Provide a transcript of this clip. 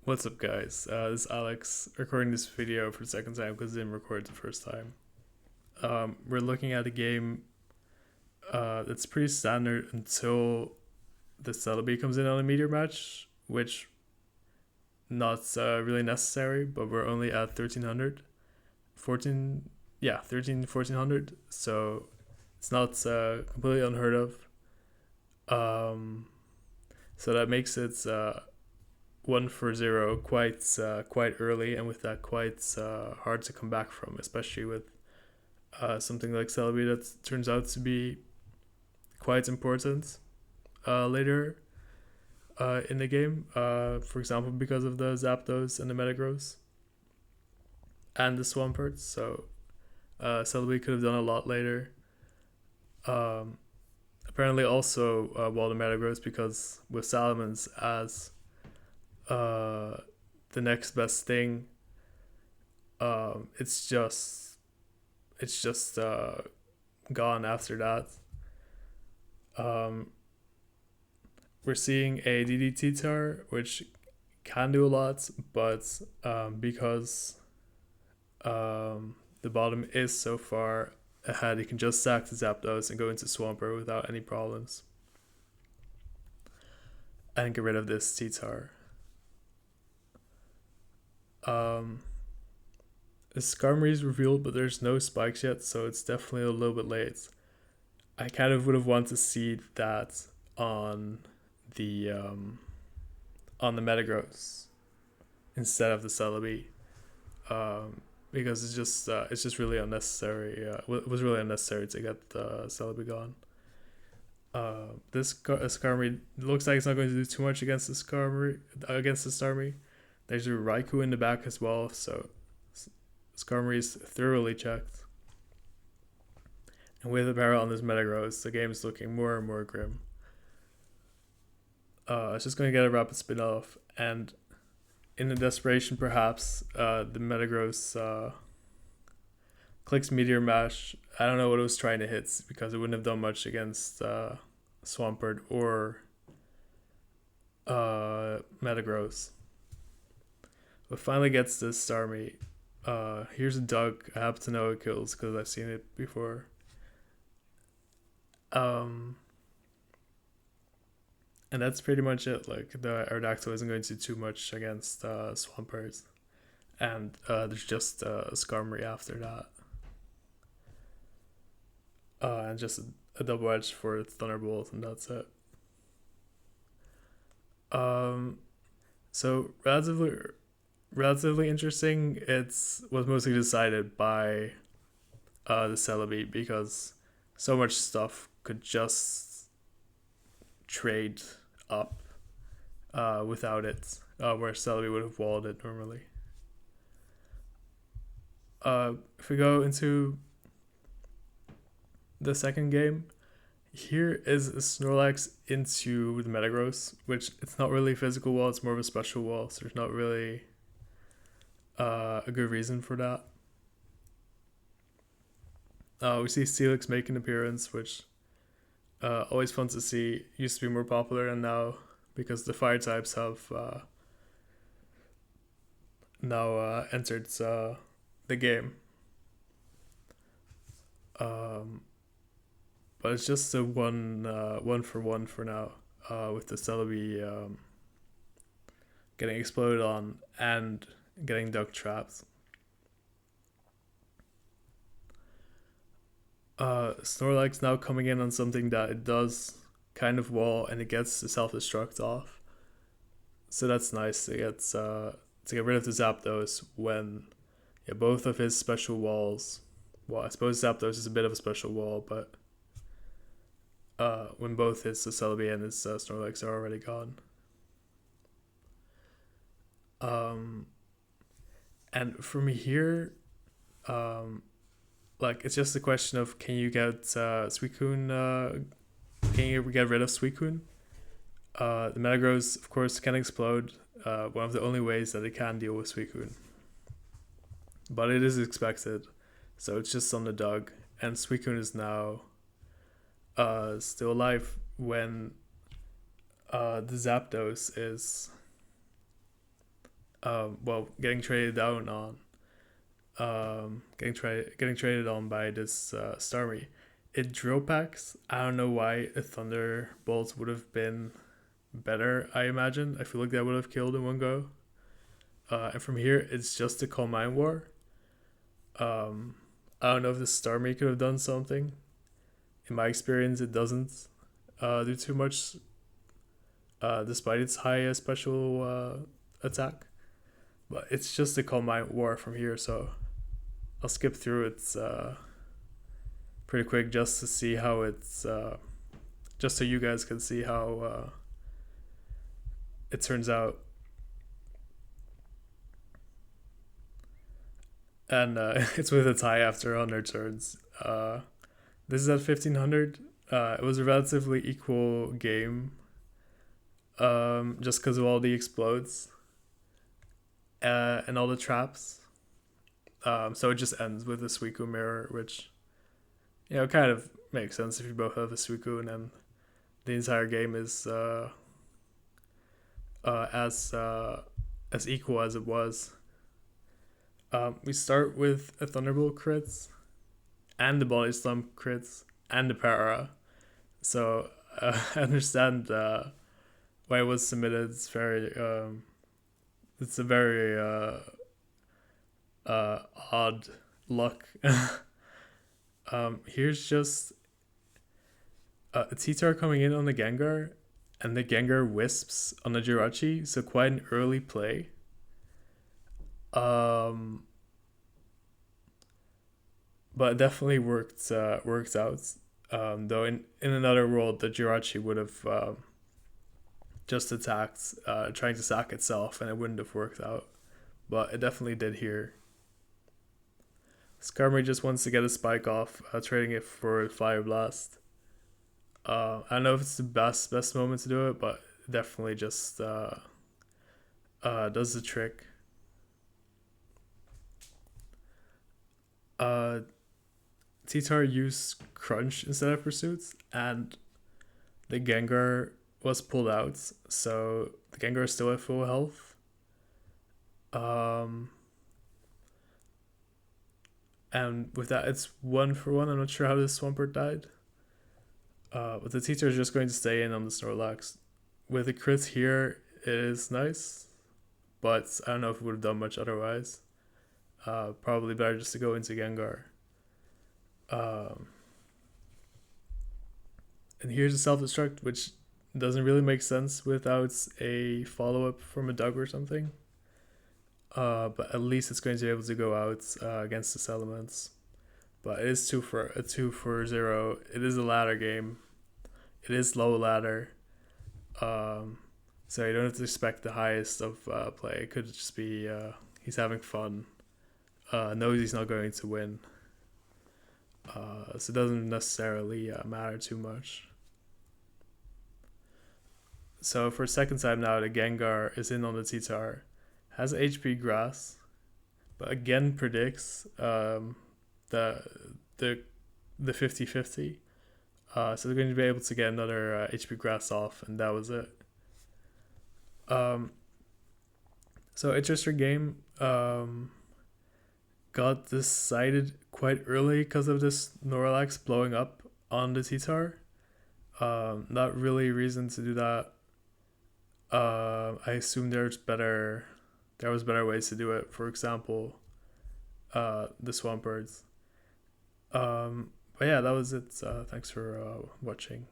What's up, guys? This is Alex recording this video for the second time because I didn't record the first time. We're looking at a game that's pretty standard until the Celebi comes in on a meteor match, which not really necessary, but we're only at 1300. 14, yeah, 1400, so it's not completely unheard of. So that makes it 1-0 quite early, and with that quite hard to come back from, especially with something like Celebi that turns out to be quite important later in the game. For example, because of the Zapdos and the Metagross and the Swamperts. So Celebi could have done a lot later. Apparently, also while the Metagross, because with Salamence as the next best thing, it's just gone after that. We're seeing a DDT tar, which can do a lot, but because the bottom is so far ahead, you can just sack the Zapdos and go into Swampert without any problems and get rid of this T-Tar. The Skarmory is revealed, but there's no spikes yet, so it's definitely a little bit late. I kind of would have wanted to see that on the Metagross instead of the Celebi, because it's just really unnecessary. It was really unnecessary to get the Celebi gone. This Skarmory looks like it's not going to do too much against the Skarmory. There's a Raikou in the back as well, so Skarmory is thoroughly checked. And with a barrel on this Metagross, the game is looking more and more grim. It's just going to get a rapid spin off, and in the desperation, perhaps, the Metagross clicks Meteor Mash. I don't know what it was trying to hit because it wouldn't have done much against Swampert or Metagross. But finally gets this Starmie. Here's a Doug. I happen to know it kills because I've seen it before. And that's pretty much it. Like, the Aerodactyl isn't going to do too much against Swampert. And there's just a Skarmory after that. And just a double edge for Thunderbolt, and that's it. So relatively interesting. It was mostly decided by the Celebi because so much stuff could just trade up without it, where Celebi would have walled it normally. If we go into the second game, here is a Snorlax into the Metagross, which it's not really a physical wall, it's more of a special wall, so there's not really a good reason for that. We see Steelix make an appearance, which always fun to see. Used to be more popular, and now, because the fire types have now entered the game. But it's just a one for one for now, with the Celebi getting exploded on and getting duck trapped. Snorlax now coming in on something that it does kind of wall, and it gets the self-destruct off. So that's nice to get rid of the Zapdos when both of his special walls. Well, I suppose Zapdos is a bit of a special wall, but when both his Celebi and his Snorlax are already gone. And from here, like, it's just a question of, can you get Suicune? Can you get rid of Suicune? The Metagross, of course, can explode. One of the only ways that it can deal with Suicune. But it is expected, so it's just on the Doug. And Suicune is now still alive when the Zapdos is getting traded down on, getting traded on by this Starmie. It drill packs. I don't know why a Thunderbolt would have been better. I imagine. I feel like that would have killed in one go. And from here, it's just a Calm Mind War. I don't know if the Starmie could have done something. In my experience, it doesn't do too much, despite its high special attack. But it's just a Calm Mind War from here, so I'll skip through it pretty quick just to see how it's, just so you guys can see how it turns out. And it's with a tie after 100 turns. This is at 1500. It was a relatively equal game, just because of all the explodes and all the traps. So it just ends with a Suicune mirror, which, kind of makes sense if you both have a Suicune, and the entire game is as equal as it was. We start with a Thunderbolt crits, and the Body Slump crits, and the Para. So I understand why it was submitted. It's a very odd luck. Here's just a T-Tar coming in on the Gengar, and the Gengar wisps on the Jirachi, so quite an early play. But it definitely worked out. Though in another world, the Jirachi would have just attacked, trying to sack itself, and it wouldn't have worked out. But it definitely did here. Skarmory just wants to get a spike off, trading it for Fire Blast. I don't know if it's the best moment to do it, but it definitely just does the trick. T-Tar used Crunch instead of Pursuits, and the Gengar was pulled out, so the Gengar is still at full health. And with that, it's 1-for-1. I'm not sure how this Swampert died. But the T-Tar is just going to stay in on the Snorlax. With the crits here, it is nice, but I don't know if it would have done much otherwise. Probably better just to go into Gengar. And here's a self-destruct, which doesn't really make sense without a follow-up from a Dug or something. But at least it's going to be able to go out against the elements. But it is 2 for 0. It is a ladder game. It is low ladder. So you don't have to expect the highest of play. It could just be he's having fun. Knows he's not going to win. So it doesn't necessarily matter too much. So for a second time now, the Gengar is in on the T-Tar. Has HP Grass, but again predicts the 50-50. So they're going to be able to get another HP Grass off, and that was it. So interesting game. Got decided quite early because of this Snorlax blowing up on the T-Tar. Not really reason to do that. I assume there was better ways to do it. For example, the Swampert. But yeah, that was it. Thanks for watching.